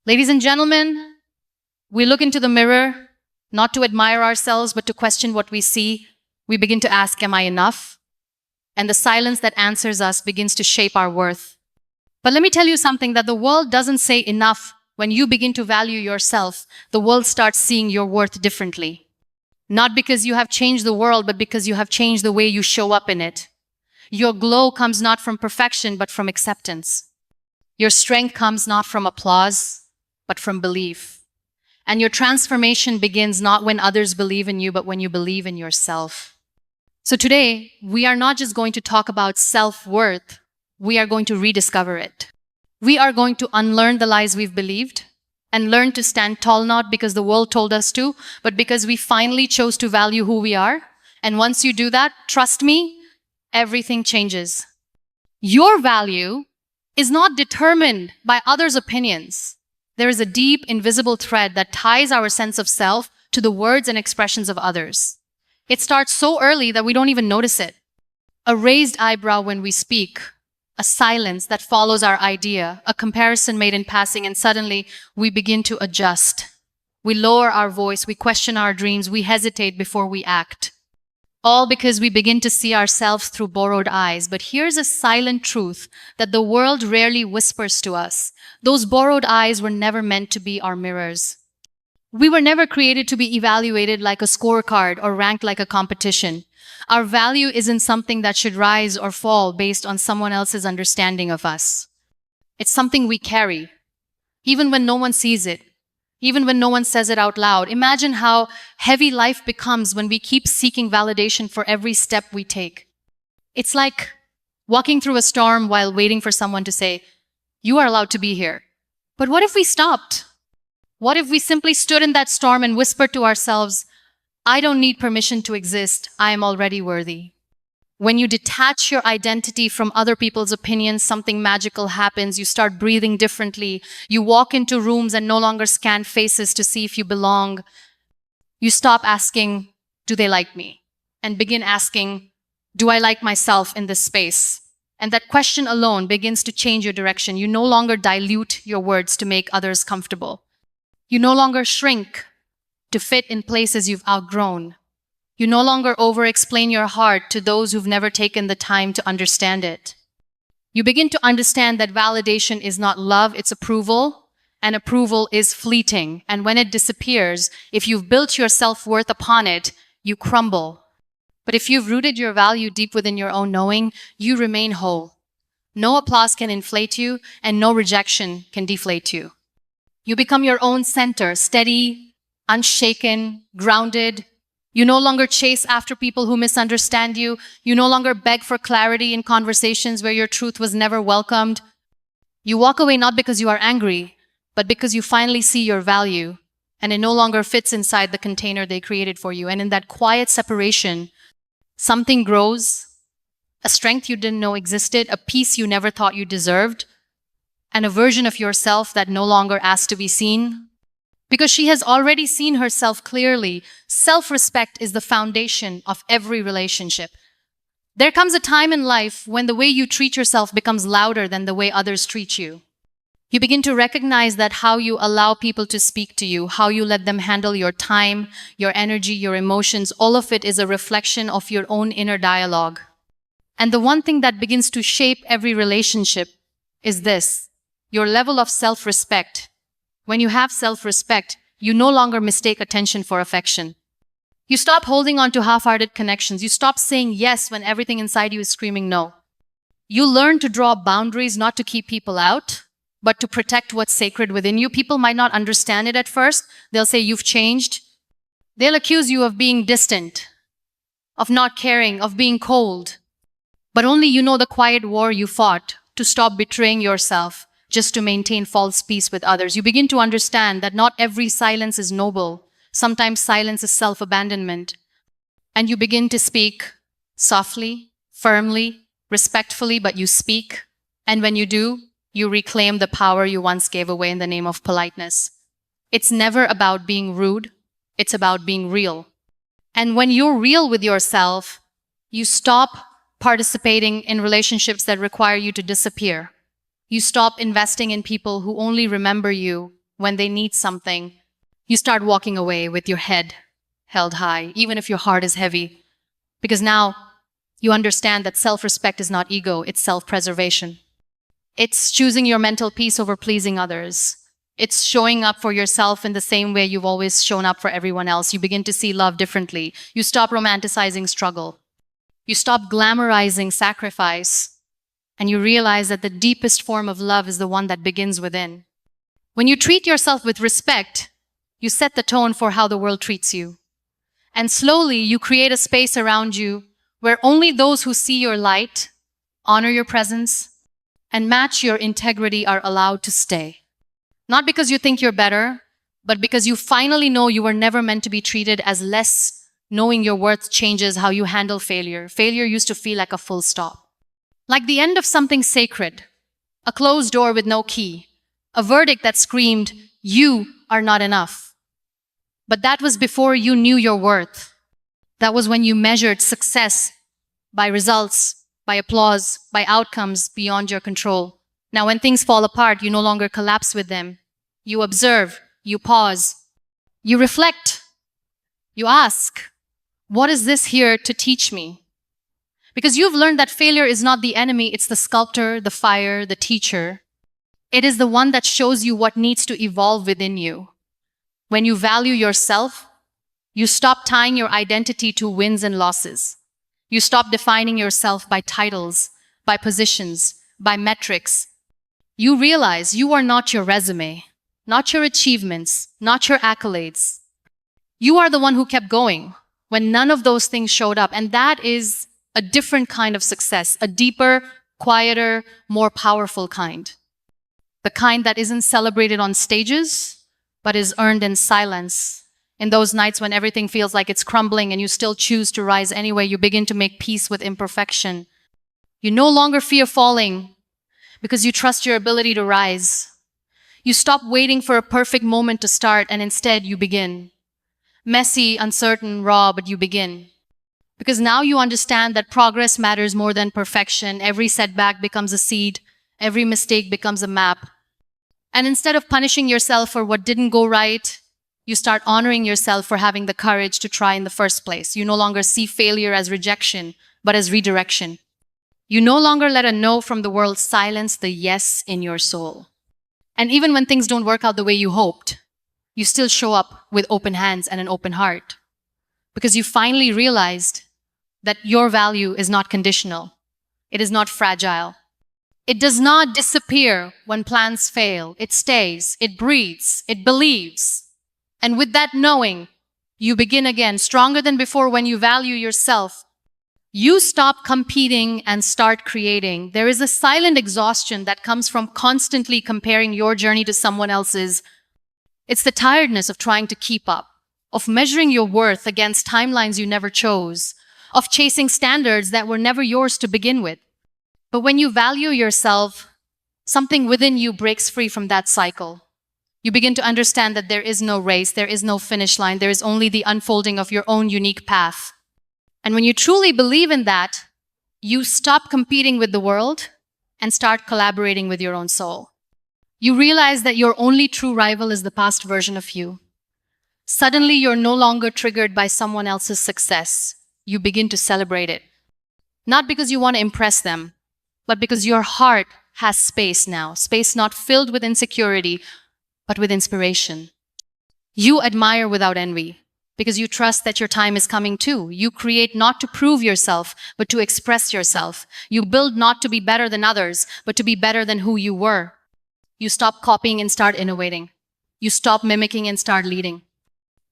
Ladies and gentlemen, we look into the mirror, not to admire ourselves, but to question what we see. We begin to ask, am I enough? And the silence that answers us begins to shape our worth. But let me tell you something, that the world doesn't say enough. When you begin to value yourself, the world starts seeing your worth differently. Not because you have changed the world, but because you have changed the way you show up in it. Your glow comes not from perfection, but from acceptance. Your strength comes not from applause, but from belief. And your transformation begins not when others believe in you, but when you believe in yourself. So today, we are not just going to talk about self-worth, we are going to rediscover it. We are going to unlearn the lies we've believed and learn to stand tall, not because the world told us to, but because we finally chose to value who we are. And once you do that, trust me, everything changes. Your value is not determined by others' opinions. There is a deep, invisible thread that ties our sense of self to the words and expressions of others. It starts so early that we don't even notice it. A raised eyebrow when we speak, a silence that follows our idea, a comparison made in passing, and suddenly we begin to adjust. We lower our voice, we question our dreams, we hesitate before we act. All because we begin to see ourselves through borrowed eyes. But here's a silent truth that the world rarely whispers to us. Those borrowed eyes were never meant to be our mirrors. We were never created to be evaluated like a scorecard or ranked like a competition. Our value isn't something that should rise or fall based on someone else's understanding of us. It's something we carry, even when no one sees it, even when no one says it out loud. Imagine how heavy life becomes when we keep seeking validation for every step we take. It's like walking through a storm while waiting for someone to say, "You are allowed to be here." But what if we stopped? What if we simply stood in that storm and whispered to ourselves, "I don't need permission to exist. I am already worthy." When you detach your identity from other people's opinions, something magical happens. You start breathing differently. You walk into rooms and no longer scan faces to see if you belong. You stop asking, "Do they like me?" and begin asking, "Do I like myself in this space?" And that question alone begins to change your direction. You no longer dilute your words to make others comfortable. You no longer shrink to fit in places you've outgrown. You no longer over-explain your heart to those who've never taken the time to understand it. You begin to understand that validation is not love, it's approval, and approval is fleeting. And when it disappears, if you've built your self-worth upon it, you crumble. But if you've rooted your value deep within your own knowing, you remain whole. No applause can inflate you, and no rejection can deflate you. You become your own center, steady, unshaken, grounded. You no longer chase after people who misunderstand you. You no longer beg for clarity in conversations where your truth was never welcomed. You walk away not because you are angry, but because you finally see your value, and it no longer fits inside the container they created for you. And in that quiet separation, something grows, a strength you didn't know existed, a peace you never thought you deserved, and a version of yourself that no longer asks to be seen. Because she has already seen herself clearly, self-respect is the foundation of every relationship. There comes a time in life when the way you treat yourself becomes louder than the way others treat you. You begin to recognize that how you allow people to speak to you, how you let them handle your time, your energy, your emotions, all of it is a reflection of your own inner dialogue. And the one thing that begins to shape every relationship is this: your level of self-respect. When you have self-respect, you no longer mistake attention for affection. You stop holding on to half-hearted connections. You stop saying yes when everything inside you is screaming no. You learn to draw boundaries not to keep people out, but to protect what's sacred within you. People might not understand it at first. They'll say you've changed. They'll accuse you of being distant, of not caring, of being cold. But only you know the quiet war you fought to stop betraying yourself just to maintain false peace with others. You begin to understand that not every silence is noble. Sometimes silence is self-abandonment. And you begin to speak softly, firmly, respectfully, but you speak. And when you do, you reclaim the power you once gave away in the name of politeness. It's never about being rude. It's about being real. And when you're real with yourself, you stop participating in relationships that require you to disappear. You stop investing in people who only remember you when they need something, you start walking away with your head held high, even if your heart is heavy. Because now you understand that self-respect is not ego, it's self-preservation. It's choosing your mental peace over pleasing others. It's showing up for yourself in the same way you've always shown up for everyone else. You begin to see love differently. You stop romanticizing struggle. You stop glamorizing sacrifice. And you realize that the deepest form of love is the one that begins within. When you treat yourself with respect, you set the tone for how the world treats you. And slowly, you create a space around you where only those who see your light, honor your presence, and match your integrity are allowed to stay. Not because you think you're better, but because you finally know you were never meant to be treated as less. Knowing your worth changes how you handle failure. Failure used to feel like a full stop. Like the end of something sacred, a closed door with no key, a verdict that screamed, "You are not enough." But that was before you knew your worth. That was when you measured success by results, by applause, by outcomes beyond your control. Now, when things fall apart, you no longer collapse with them. You observe, you pause, you reflect, you ask, what is this here to teach me? Because you've learned that failure is not the enemy, it's the sculptor, the fire, the teacher. It is the one that shows you what needs to evolve within you. When you value yourself, you stop tying your identity to wins and losses. You stop defining yourself by titles, by positions, by metrics. You realize you are not your resume, not your achievements, not your accolades. You are the one who kept going when none of those things showed up. And that is a different kind of success, a deeper, quieter, more powerful kind. The kind that isn't celebrated on stages, but is earned in silence. In those nights when everything feels like it's crumbling and you still choose to rise anyway, you begin to make peace with imperfection. You no longer fear falling because you trust your ability to rise. You stop waiting for a perfect moment to start and instead you begin. Messy, uncertain, raw, but you begin. Because now you understand that progress matters more than perfection. Every setback becomes a seed. Every mistake becomes a map. And instead of punishing yourself for what didn't go right, you start honoring yourself for having the courage to try in the first place. You no longer see failure as rejection, but as redirection. You no longer let a no from the world silence the yes in your soul. And even when things don't work out the way you hoped, you still show up with open hands and an open heart. Because you finally realized that your value is not conditional. It is not fragile. It does not disappear when plans fail. It stays, it breathes, it believes. And with that knowing, you begin again, stronger than before. When you value yourself, you stop competing and start creating. There is a silent exhaustion that comes from constantly comparing your journey to someone else's. It's the tiredness of trying to keep up, of measuring your worth against timelines you never chose, of chasing standards that were never yours to begin with. But when you value yourself, something within you breaks free from that cycle. You begin to understand that there is no race, there is no finish line, there is only the unfolding of your own unique path. And when you truly believe in that, you stop competing with the world and start collaborating with your own soul. You realize that your only true rival is the past version of you. Suddenly, you're no longer triggered by someone else's success. You begin to celebrate it. Not because you want to impress them, but because your heart has space now, space not filled with insecurity, but with inspiration. You admire without envy, because you trust that your time is coming too. You create not to prove yourself, but to express yourself. You build not to be better than others, but to be better than who you were. You stop copying and start innovating. You stop mimicking and start leading.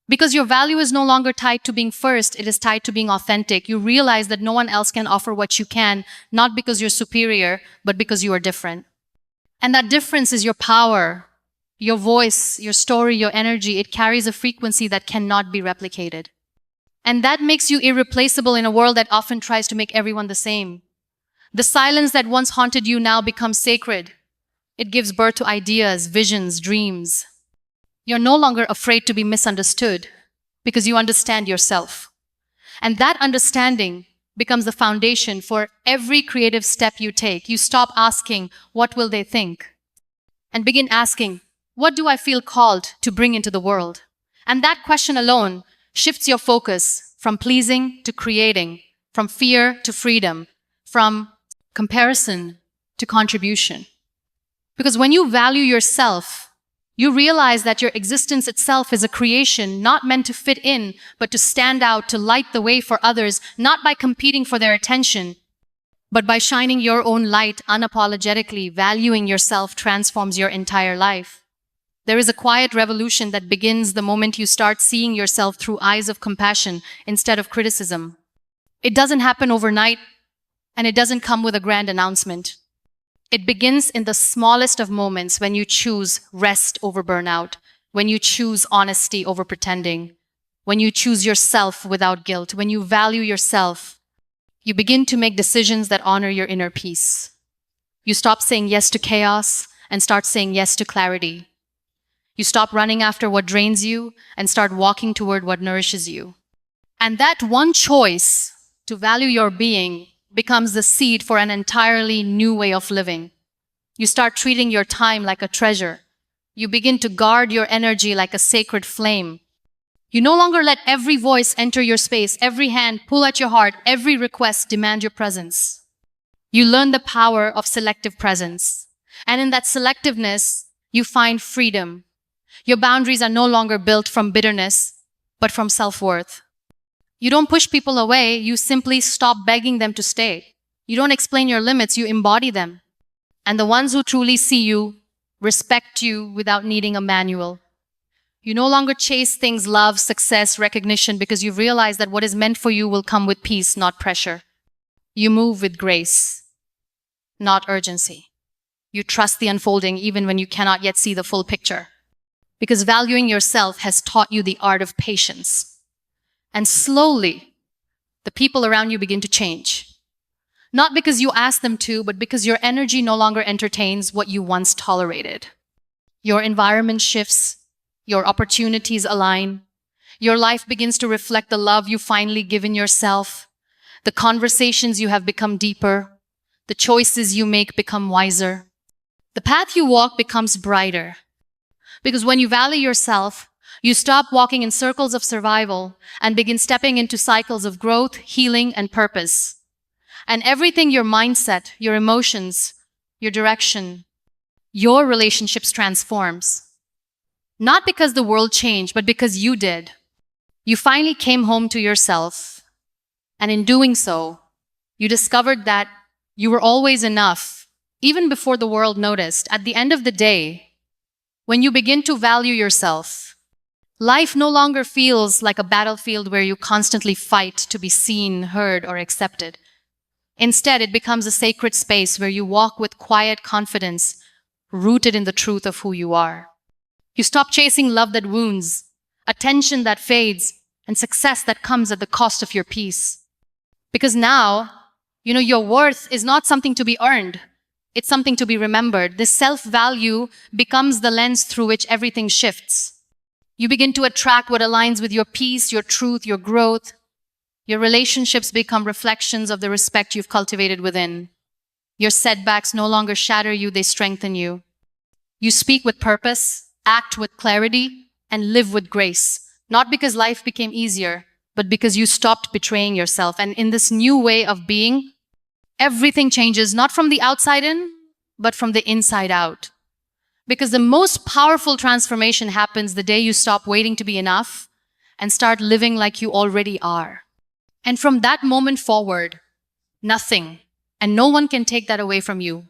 Because your value is no longer tied to being first, it is tied to being authentic. You realize that no one else can offer what you can, not because you're superior, but because you are different. And that difference is your power, your voice, your story, your energy. It carries a frequency that cannot be replicated. And that makes you irreplaceable in a world that often tries to make everyone the same. The silence that once haunted you now becomes sacred. It gives birth to ideas, visions, dreams. You're no longer afraid to be misunderstood because you understand yourself. And that understanding becomes the foundation for every creative step you take. You stop asking, what will they think? And begin asking, What do I feel called to bring into the world? And that question alone shifts your focus from pleasing to creating, from fear to freedom, from comparison to contribution. Because when you value yourself, you realize that your existence itself is a creation not meant to fit in, but to stand out, to light the way for others, not by competing for their attention, but by shining your own light unapologetically. Valuing yourself transforms your entire life. There is a quiet revolution that begins the moment you start seeing yourself through eyes of compassion instead of criticism. It doesn't happen overnight, and it doesn't come with a grand announcement. It begins in the smallest of moments, when you choose rest over burnout, when you choose honesty over pretending, when you choose yourself without guilt, when you value yourself. You begin to make decisions that honor your inner peace. You stop saying yes to chaos and start saying yes to clarity. You stop running after what drains you and start walking toward what nourishes you. And that one choice to value your being becomes the seed for an entirely new way of living. You start treating your time like a treasure. You begin to guard your energy like a sacred flame. You no longer let every voice enter your space, every hand pull at your heart, every request demand your presence. You learn the power of selective presence. And in that selectiveness, you find freedom. Your boundaries are no longer built from bitterness, but from self-worth. You don't push people away, you simply stop begging them to stay. You don't explain your limits, you embody them. And the ones who truly see you respect you without needing a manual. You no longer chase things, love, success, recognition, because you realize that what is meant for you will come with peace, not pressure. You move with grace, not urgency. You trust the unfolding even when you cannot yet see the full picture. Because valuing yourself has taught you the art of patience. And slowly, the people around you begin to change. Not because you ask them to, but because your energy no longer entertains what you once tolerated. Your environment shifts, your opportunities align, your life begins to reflect the love you've finally given yourself, the conversations you have become deeper, the choices you make become wiser, the path you walk becomes brighter. Because when you value yourself, you stop walking in circles of survival and begin stepping into cycles of growth, healing, and purpose. And everything, your mindset, your emotions, your direction, your relationships transforms. Not because the world changed, but because you did. You finally came home to yourself. And in doing so, you discovered that you were always enough, even before the world noticed. At the end of the day, when you begin to value yourself, life no longer feels like a battlefield where you constantly fight to be seen, heard, or accepted. Instead, it becomes a sacred space where you walk with quiet confidence, rooted in the truth of who you are. You stop chasing love that wounds, attention that fades, and success that comes at the cost of your peace. Because now, your worth is not something to be earned. It's something to be remembered. This self-value becomes the lens through which everything shifts. You begin to attract what aligns with your peace, your truth, your growth. Your relationships become reflections of the respect you've cultivated within. Your setbacks no longer shatter you, they strengthen you. You speak with purpose, act with clarity, and live with grace. Not because life became easier, but because you stopped betraying yourself. And in this new way of being, everything changes, not from the outside in, but from the inside out. Because the most powerful transformation happens the day you stop waiting to be enough and start living like you already are. And from that moment forward, nothing and no one can take that away from you.